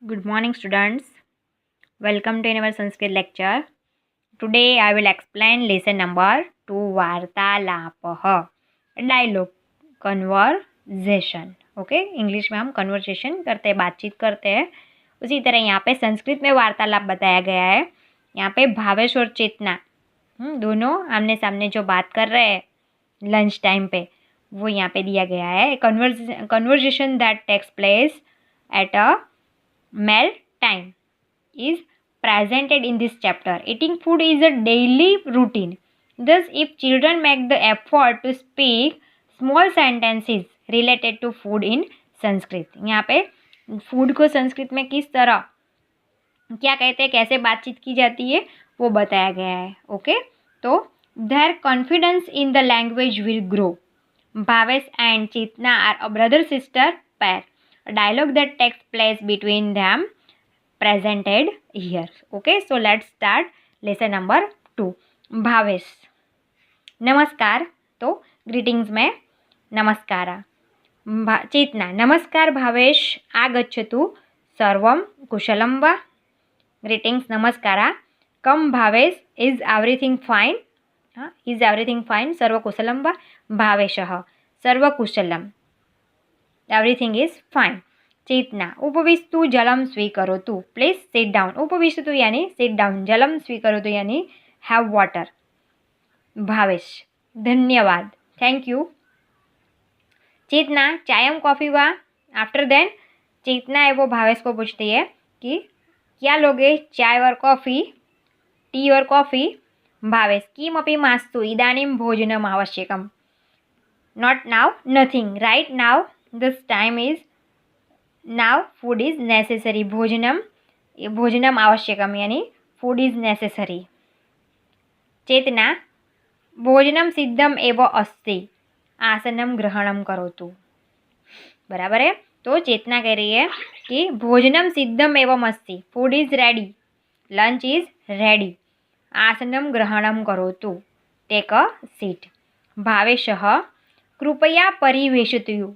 Good morning, students. Welcome to our Sanskrit lecture. Today I will explain lesson number 2 वार्तालापः dialogue conversation. Okay, English में हम conversation करते हैं, बातचीत करते हैं. उसी तरह यहाँ पे संस्कृत में वार्तालाप बताया गया है. यहाँ पे भावेश और चेतना दोनों आमने सामने जो बात कर रहे हैं लंच टाइम पे, वो यहाँ पे दिया गया है. Conversation that takes place at a meal time is presented in this chapter. Eating food is a daily routine. Thus, if children make the effort to speak small sentences related to food in Sanskrit, यहाँ पे food को संस्कृत में किस तरह क्या कहते हैं, कैसे बातचीत की जाती है, वो बताया गया है. ओके, तो their confidence in the language will grow. Bhavesh and Chitna are a brother-sister pair. A dialogue that takes place between them presented here. Okay, so let's start lesson number 2. Bhavesh, नमस्कार. तो ग्रीटिंग्स में नमस्कार. चेतना, नमस्कार भावेश, आगच्छतु. सर्वं कुशलं वा? ग्रीटिंग्स नमस्कार. Come Bhavesh, is everything fine? Is everything fine? सर्व कुशलं वा? भावेशः, सर्व कुशलम्, एवरीथिंग इज फाइन. चेतना, उपविष्टु जलम स्वीकरोतु. Please sit down. उपविष्टु यानी सिट डाउन, जलम स्वीकरोतु यानी हैव वाटर. भावेश, धन्यवाद, थैंक यू. चेतना, चायम कॉफ़ी वा? आफ्टर देन चेतना है वो भावेश को पूछती है कि क्या लोगे, चाय और कॉफ़ी, टी और कॉफ़ी? भावेश, किमपि मास्तु, इदानीं भोजनम् आवश्यकम्. Not now, nothing, right now, this time is now, food is necessary. भोजनम आवश्यकम यानी फूड इज नेसेसरी. चेतना, भोजनम सिद्धम एव अस्ति, आसनम ग्रहणम करोतु. बराबर है. तो चेतना कह रही है कि भोजनम सिद्धम एवं अस्ति, food is ready, lunch is ready, आसनम ग्रहणम करोतु, टेक अ सीट. भावेशः, कृपया परिवेशतु.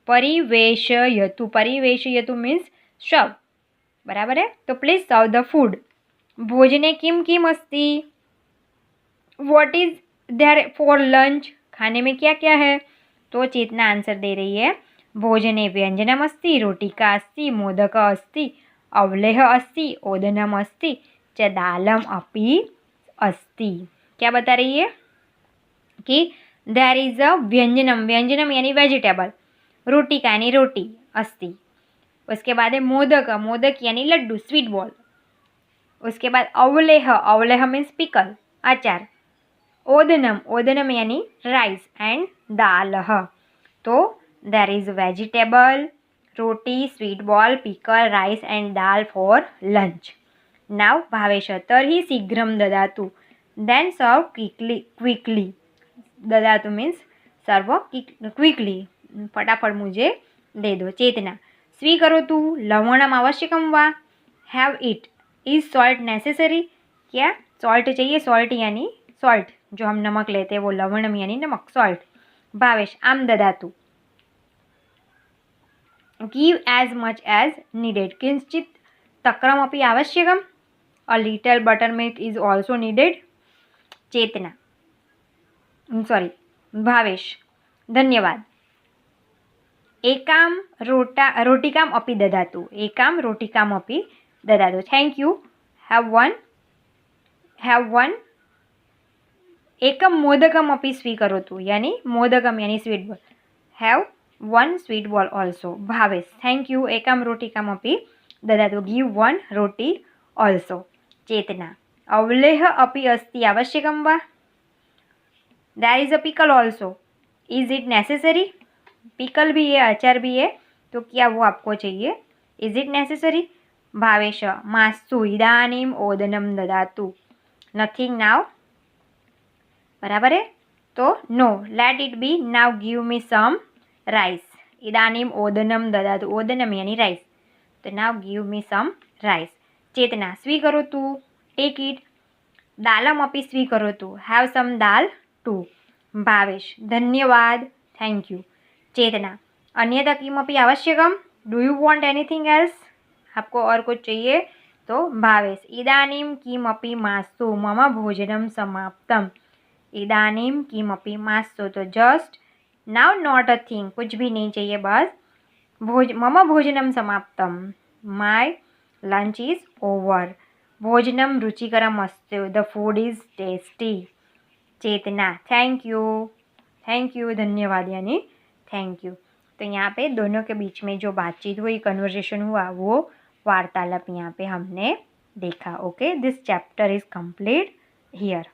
परिवेशयतु, परिवेशयतु मीन्स सर्व. बराबर है. तो प्लीज सर्व द फूड. भोजने किम किम अस्ति, what is there for lunch, खाने में क्या क्या है? तो चेतना आंसर दे रही है, भोजने व्यंजनम अस्ति, रोटिका अस्ति, मोदक अस्ति, अवलेह अस्ति, ओदनम अस्ति, च दालम अपि अस्ति. क्या बता रही है कि देयर इज अ व्यंजनम, व्यंजनम यानी वेजिटेबल, रोटिका यानी रोटी अस्ति. उसके बाद है मोदक, मोदक यानी लड्डू, स्वीट बॉल. उसके बाद अवलेह, अवलेह मीन्स पिकल, अचार. ओदनम, ओदनम यानी राइस एंड दालह. तो there is vegetable, roti, sweet ball, pickle, rice and dal for lunch. Now Bhavesh, तर्हि शीघ्रं ददातु. Then serve quickly. ददातु मीन्स सर्व क्विकली, फटाफट मुझे दे दो. चेतना, स्वीकरोतु लवणम आवश्यकम वा? Have it. Is salt necessary, क्या सॉल्ट चाहिए? सॉल्ट यानी सॉल्ट, जो हम नमक लेते हैं वो लवणम यानी नमक, सॉल्ट. भावेश, आम ददातु. Give as much as needed. किंचित तक्रमपि आवश्यकम. A little butter milk is also needed. Chetna, sorry, Bhavesh, धन्यवाद. एकाम रोटिकाम अपि ददातु. एकाम रोटिकाम अपि ददातु, थैंक यू. Have one. एकम मोदकम अपि स्वीकरोतु यानी मोदकम यानी sweet ball. Have one sweet ball also. Bhavesh, thank you. एकम रोटिकाम अपि ददातु, give one roti also. Chetna, अवलेह अपि अस्ति, आवश्यकम वा? There is a pickle also, is it necessary? Pickle भी है, अचार भी है, तो क्या वो आपको चाहिए? Is it necessary? भावेश, मास्तु इदानीम ओदनम ददातु. Nothing now. बराबर है. तो no, let it be. Now give me some rice. इदानीम ओदनम ददातु. ओदनम यानी राइस, तो now give me some rice. Chetna, स्वीकरोतु, टेक इट. दालम अपि स्वीकरोतु. Have some dal too. Bhavesh, धन्यवाद, थैंक यू. चेतना, अन्यथा किमपि आवश्यकम. Do you want anything else? आपको और कुछ चाहिए तो भावेश इदानीं किमपि मास्तु मम भोजनं समाप्तम। इदानीं किमपि मास्तु तो just now not a thing, कुछ भी नहीं चाहिए, बस मम भोजनं समाप्तम, माय लंच इज ओवर, भोजनं रुचिकरम अस्ति, the food is tasty. Chetna thank you धन्यवाद यानी थैंक यू। तो यहाँ पे दोनों के बीच में जो बातचीत हुई, कन्वर्सेशन हुआ, वो वार्तालाप यहाँ पे हमने देखा। Okay, this chapter is complete here.